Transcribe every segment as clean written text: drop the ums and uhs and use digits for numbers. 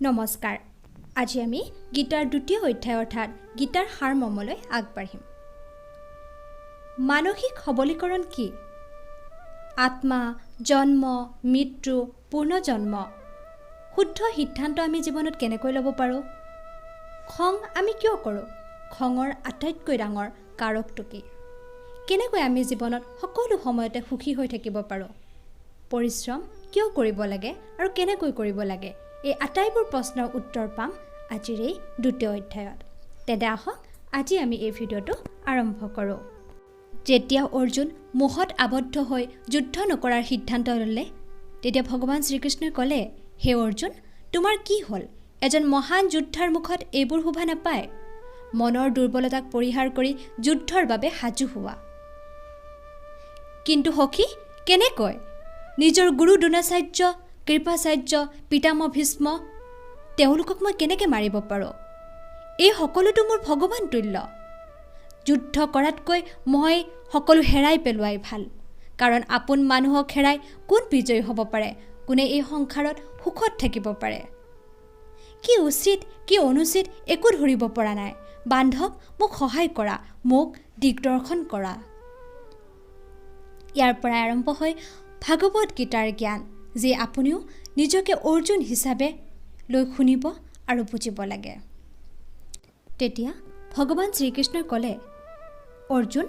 নমস্কাৰ। আজি আমি গীতাৰ দ্বিতীয় অধ্যায় অৰ্থাৎ গীতাৰ সাৰমৰ্মলৈ আগবাঢ়িম। মানসিক সবলীকৰণ কি? আত্মা, জন্ম, মৃত্যু, পুনৰ্জন্ম। শুদ্ধ সিদ্ধান্ত আমি জীৱনত কেনেকৈ ল'ব পাৰোঁ? খং আমি কিয় কৰোঁ? খঙৰ আটাইতকৈ ডাঙৰ কাৰকটো কি? কেনেকৈ আমি জীৱনত সকলো সময়তে সুখী হৈ থাকিব পাৰোঁ? পৰিশ্ৰম কিয় কৰিব লাগে আৰু কেনেকৈ কৰিব লাগে? এই আটাইবোৰ প্ৰশ্নৰ উত্তৰ পাম আজিৰ এই দ্বিতীয় অধ্যায়ত। তেন্তে আহক আজি আমি এই ভিডিঅ'টো আৰম্ভ কৰোঁ। যেতিয়া অৰ্জুন মোহত আবদ্ধ হৈ যুদ্ধ নকৰাৰ সিদ্ধান্ত ল'লে, তেতিয়া ভগৱান শ্ৰীকৃষ্ণই ক'লে, হে অৰ্জুন, তোমাৰ কি হ'ল? এজন মহান যোদ্ধাৰ মুখত এইবোৰ শোভা নাপায়। মনৰ দুৰ্বলতাক পৰিহাৰ কৰি যুদ্ধৰ বাবে সাজু হোৱা। কিন্তু সখী, কেনেকৈ? নিজৰ গুৰু দ্ৰোণাচাৰ্য, কৃপাচাৰ্য, পিতামহ ভীষ্ম, তেওঁলোকক মই কেনেকৈ মাৰিব পাৰোঁ? এই সকলোটো মোৰ ভগৱান তুল্য। যুদ্ধ কৰাতকৈ মই সকলো হেৰাই পেলোৱাই ভাল। কাৰণ আপোন মানুহক হেৰাই কোন বিজয়ী হ'ব পাৰে? কোনে এই সংসাৰত সুখত থাকিব পাৰে? কি উচিত কি অনুচিত একো ধৰিব পৰা নাই। বান্ধৱ, মোক সহায় কৰা, মোক দিগদৰ্শন কৰা। ইয়াৰ পৰা আৰম্ভ হয় ভাগৱত গীতাৰ জ্ঞান, যি আপুনিও নিজকে অৰ্জুন হিচাপে লৈ শুনিব আৰু বুজিব লাগে। তেতিয়া ভগৱান শ্ৰীকৃষ্ণই ক'লে, অৰ্জুন,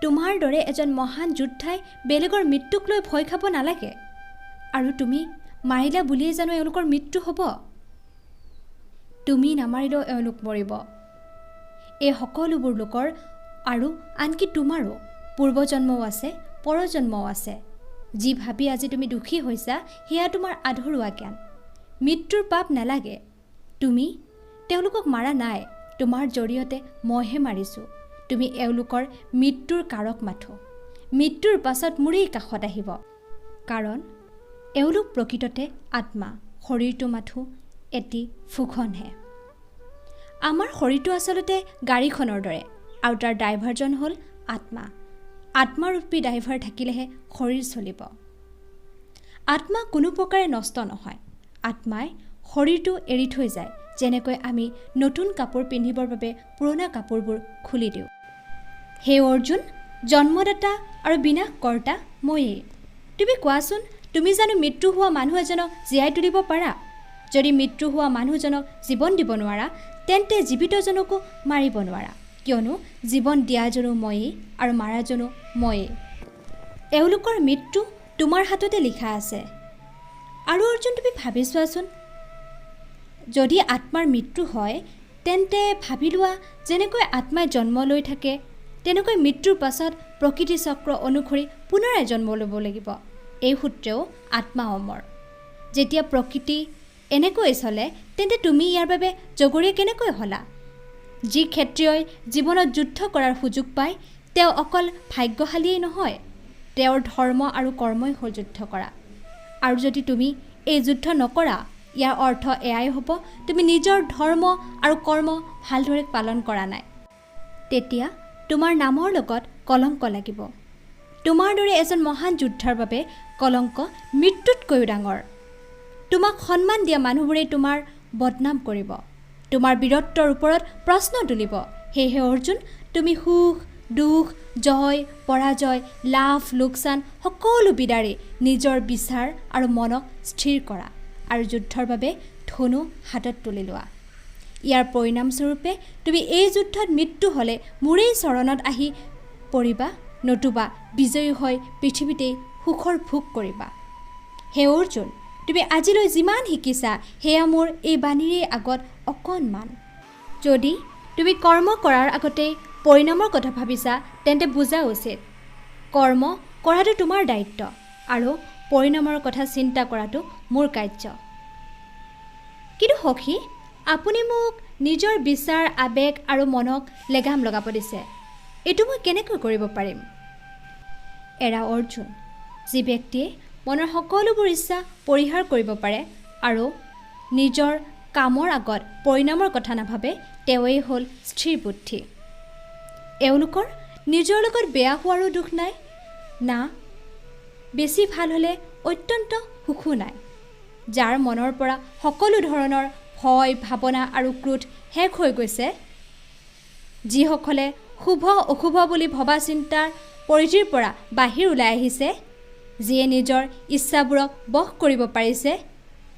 তোমাৰ দৰে এজন মহান যোদ্ধাই বেলেগৰ মৃত্যুক লৈ ভয় খাব নালাগে। আৰু তুমি মাৰিলা বুলিয়েই জানো এওঁলোকৰ মৃত্যু হ'ব? তুমি নামাৰিলেও এওঁলোক মৰিব। এই সকলোবোৰ লোকৰ আৰু আনকি তোমাৰো পূৰ্বজন্মও আছে, পৰজন্মও আছে। যি ভাবি আজি তুমি দুখী হৈছা, সেয়া তোমাৰ আধৰুৱা জ্ঞান। মৃত্যুৰ পাপ নালাগে। তুমি তেওঁলোকক মাৰা নাই, তোমাৰ জৰিয়তে মইহে মাৰিছোঁ। তুমি এওঁলোকৰ মৃত্যুৰ কাৰক মাথো। মৃত্যুৰ পাছত মোৰেই কাষত আহিব। কাৰণ এওঁলোক প্ৰকৃততে আত্মা, শৰীৰটো মাথো এটি ফুখনহে। আমাৰ শৰীৰটো আচলতে গাড়ীখনৰ দৰে, আৰু তাৰ ড্ৰাইভাৰজন হ'ল আত্মা। আত্মাৰূপী ড্ৰাইভাৰ থাকিলেহে শৰীৰ চলিব। আত্মা কোনো প্ৰকাৰে নষ্ট নহয়। আত্মাই শৰীৰটো এৰি থৈ যায়, যেনেকৈ আমি নতুন কাপোৰ পিন্ধিবৰ বাবে পুৰণা কাপোৰবোৰ খুলি দিওঁ। হে অৰ্জুন, জন্মদাতা আৰু বিনাশকৰ্তা ময়েই। তুমি কোৱাচোন, তুমি জানো মৃত্যু হোৱা মানুহ এজনক জীয়াই তুলিব পাৰা? যদি মৃত্যু হোৱা মানুহজনক জীৱন দিব নোৱাৰা, তেন্তে জীৱিতজনকো মাৰিব নোৱাৰা। কিয়নো জীৱন দিয়াজনো ময়েই আৰু মাৰাজনো ময়েই। এওঁলোকৰ মৃত্যু তোমাৰ হাততে লিখা আছে। আৰু অৰ্জুন, তুমি ভাবি চোৱাচোন, যদি আত্মাৰ মৃত্যু হয়, তেন্তে ভাবি লোৱা, যেনেকৈ আত্মাই জন্ম লৈ থাকে, তেনেকৈ মৃত্যুৰ পাছত প্ৰকৃতি চক্ৰ অনুসৰি পুনৰাই জন্ম ল'ব লাগিব। এই সূত্ৰেও আত্মা অমৰ। যেতিয়া প্ৰকৃতি এনেকৈ চলে, তেন্তে তুমি ইয়াৰ বাবে জগৰীয়া কেনেকৈ হ'লা? যি ক্ষত্ৰিয়ই জীৱনত যুদ্ধ কৰাৰ সুযোগ পায়, তেওঁ অকল ভাগ্যশালীয়েই নহয়, তেওঁৰ ধৰ্ম আৰু কৰ্মই হ'ল যুদ্ধ কৰা। আৰু যদি তুমি এই যুদ্ধ নকৰা, ইয়াৰ অৰ্থ এয়াই হ'ব, তুমি নিজৰ ধৰ্ম আৰু কৰ্ম ভালদৰে পালন কৰা নাই। তেতিয়া তোমাৰ নামৰ লগত কলংক লাগিব। তোমাৰ দৰে এজন মহান যোদ্ধাৰ বাবে কলংক মৃত্যুতকৈও ডাঙৰ। তোমাক সন্মান দিয়া মানুহবোৰেই তোমাৰ বদনাম কৰিব, তোমাৰ বীৰত্বৰ ওপৰত প্ৰশ্ন তুলিব। সেয়েহে অৰ্জুন, তুমি সুখ, দুখ, জয়, পৰাজয়, লাভ, লোকচান সকলো বিদাৰি নিজৰ বিচাৰ আৰু মনক স্থিৰ কৰা আৰু যুদ্ধৰ বাবে ধনু হাতত তুলি লোৱা। ইয়াৰ পৰিণামস্বৰূপে তুমি এই যুদ্ধত মৃত্যু হ'লে মোৰেই চৰণত আহি পৰিবা, নতুবা বিজয়ী হৈ পৃথিৱীতেই সুখৰ ভোগ কৰিবা। হে অৰ্জুন, তুমি আজিলৈ যিমান শিকিছা, সেয়া মোৰ এই বাণীৰেই আগত অকণমান। যদি তুমি কৰ্ম কৰাৰ আগতেই পৰিণামৰ কথা ভাবিছা, তেন্তে বুজা উচিত, কৰ্ম কৰাটো তোমাৰ দায়িত্ব আৰু পৰিণামৰ কথা চিন্তা কৰাটো মোৰ কাৰ্য। কিন্তু সখী, আপুনি মোক নিজৰ বিচাৰ, আৱেগ আৰু মনক লেগাম লগাব দিছে। এইটো মই কেনেকৈ কৰিব পাৰিম? এৰা অৰ্জুন, যি ব্যক্তিয়ে মনৰ সকলোবোৰ ইচ্ছা পৰিহাৰ কৰিব পাৰে আৰু নিজৰ কামৰ আগত পৰিণামৰ কথা নাভাবে, তেওঁৱেই হ'ল স্থিৰ বুদ্ধি। এওঁলোকৰ নিজৰ লগত বেয়া হোৱাৰো দুখ নাই, না বেছি ভাল হ'লে অত্যন্ত সুখো নাই। যাৰ মনৰ পৰা সকলো ধৰণৰ ভয় ভাৱনা আৰু ক্ৰোধ শেষ হৈ গৈছে, যিসকলে শুভ অশুভ বুলি ভবা চিন্তাৰ পৰিধিৰ পৰা বাহিৰ ওলাই আহিছে, যিয়ে নিজৰ ইচ্ছাবোৰক বশ কৰিব পাৰিছে,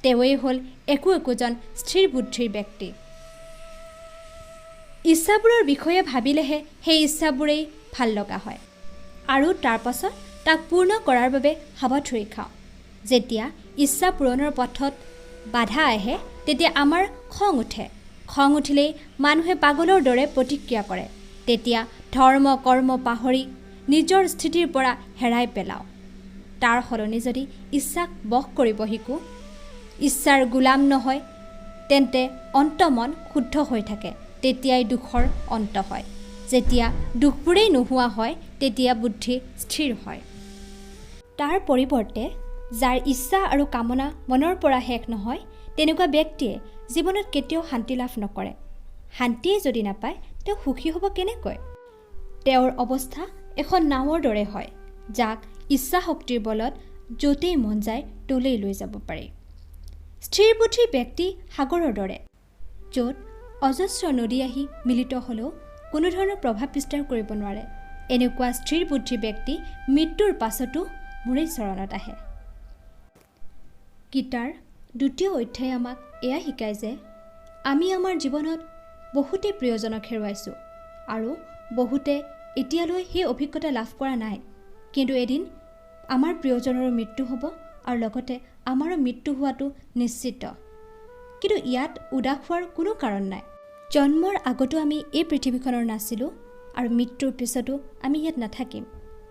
তেওঁৱেই হ'ল একোজন স্থিৰ বুদ্ধিৰ ব্যক্তি। ইচ্ছাবোৰৰ বিষয়ে ভাবিলেহে সেই ইচ্ছাবোৰেই ভাল লগা হয় আৰু তাৰ পাছত তাক পূৰ্ণ কৰাৰ বাবে হাবাথুৰি খাওঁ। যেতিয়া ইচ্ছা পূৰণৰ পথত বাধা আহে তেতিয়া আমাৰ খং উঠে। খং উঠিলেই মানুহে পাগলৰ দৰে প্ৰতিক্ৰিয়া কৰে। তেতিয়া ধৰ্ম কৰ্ম পাহৰি নিজৰ স্থিতিৰ পৰা হেৰাই পেলাওঁ। তাৰ সলনি যদি ইচ্ছাক বশ কৰিব শিকোঁ, ইচ্ছাৰ গোলাম নহয়, তেন্তে অন্তমন শুদ্ধ হৈ থাকে। তেতিয়াই দুখৰ অন্ত হয়। যেতিয়া দুখবোৰেই নোহোৱা হয় তেতিয়া বুদ্ধি স্থিৰ হয়। তাৰ পৰিৱৰ্তে যাৰ ইচ্ছা আৰু কামনা মনৰ পৰা শেষ নহয়, তেনেকুৱা ব্যক্তিয়ে জীৱনত কেতিয়াও শান্তি লাভ নকৰে। শান্তিয়ে যদি নাপায় তেওঁ সুখী হ'ব কেনেকৈ? তেওঁৰ অৱস্থা এখন নাৱৰ দৰে হয়, যাক ইচ্ছা শক্তিৰ বলত য'তেই মন যায় তলেই লৈ যাব পাৰি। স্থিৰ বুদ্ধিৰ ব্যক্তি সাগৰৰ দৰে, য'ত অজস্ৰ নদী আহি মিলিত হ'লেও কোনো ধৰণৰ প্ৰভাৱ বিস্তাৰ কৰিব নোৱাৰে। এনেকুৱা স্থিৰ বুদ্ধিৰ ব্যক্তি মৃত্যুৰ পাছতো মোৰেই চৰণত আহে। গীতাৰ ২য় অধ্যায়ে আমাক এয়া শিকায় যে আমি আমাৰ জীৱনত বহুতে প্ৰিয়জনক হেৰুৱাইছোঁ আৰু বহুতে এতিয়ালৈ সেই অভিজ্ঞতা লাভ কৰা নাই। কিন্তু এদিন আমাৰ প্ৰিয়জনৰো মৃত্যু হ'ব আৰু লগতে আমাৰো মৃত্যু হোৱাটো নিশ্চিত। কিন্তু ইয়াত উদাস হোৱাৰ কোনো কাৰণ নাই। জন্মৰ আগতো আমি এই পৃথিৱীখনৰ নাছিলোঁ আৰু মৃত্যুৰ পিছতো আমি ইয়াত নাথাকিম।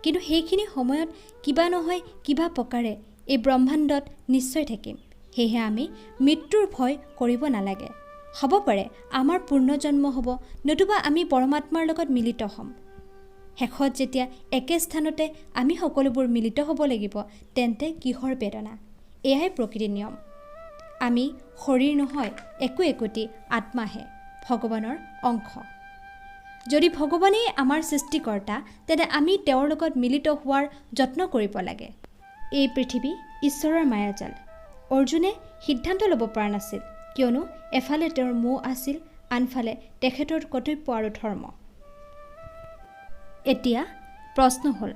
কিন্তু সেইখিনি সময়ত কিবা নহয় কিবা প্ৰকাৰে এই ব্ৰহ্মাণ্ডত নিশ্চয় থাকিম। সেয়েহে আমি মৃত্যুৰ ভয় কৰিব নালাগে। হ'ব পাৰে আমাৰ পূৰ্ণজন্ম হ'ব, নতুবা আমি পৰমাত্মাৰ লগত মিলিত হ'ম। শেষত যেতিয়া একে স্থানতে আমি সকলোবোৰ মিলিত হ'ব লাগিব, তেন্তে কিহৰ বেদনা? এয়াই প্ৰকৃতিৰ নিয়ম। আমি শৰীৰ নহয়, একোটি আত্মাহে, ভগৱানৰ অংশ। যদি ভগৱানেই আমাৰ সৃষ্টিকৰ্তা, তেন্তে আমি তেওঁৰ লগত মিলিত হোৱাৰ যত্ন কৰিব লাগে। এই পৃথিৱী ঈশ্বৰৰ মায়াজাল। অৰ্জুনে সিদ্ধান্ত ল'ব পৰা নাছিল, কিয়নো এফালে তেওঁৰ মোহ আছিল, আনফালে তেখেতৰ কৰ্তব্য আৰু ধৰ্ম। এতিয়া প্ৰশ্ন হ'ল,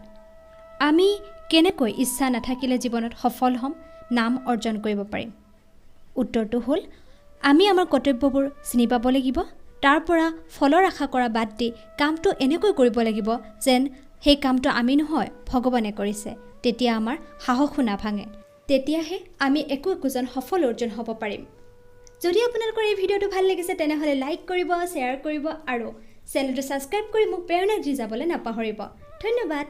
আমি কেনেকৈ ইচ্ছা নাথাকিলে জীৱনত সফল হ'ম, নাম অৰ্জন কৰিব পাৰিম? উত্তৰটো হ'ল, আমি আমাৰ কৰ্তব্যবোৰ চিনি পাব লাগিব। তাৰ পৰা ফলৰ আশা কৰা বাদ দি কামটো এনেকৈ কৰিব লাগিব যেন সেই কামটো আমি নহয়, ভগৱানে কৰিছে। তেতিয়া আমাৰ সাহসো নাভাঙে। তেতিয়াহে আমি একোজন সফল অৰ্জন হ'ব পাৰিম। যদি আপোনালোকৰ এই ভিডিঅ'টো ভাল লাগিছে তেনেহ'লে লাইক কৰিব, শ্বেয়াৰ কৰিব আৰু চেনেলটো ছাবস্ক্ৰাইব কৰি মোক প্ৰেৰণা দি যাবলৈ নাপাহৰিব। ধন্যবাদ।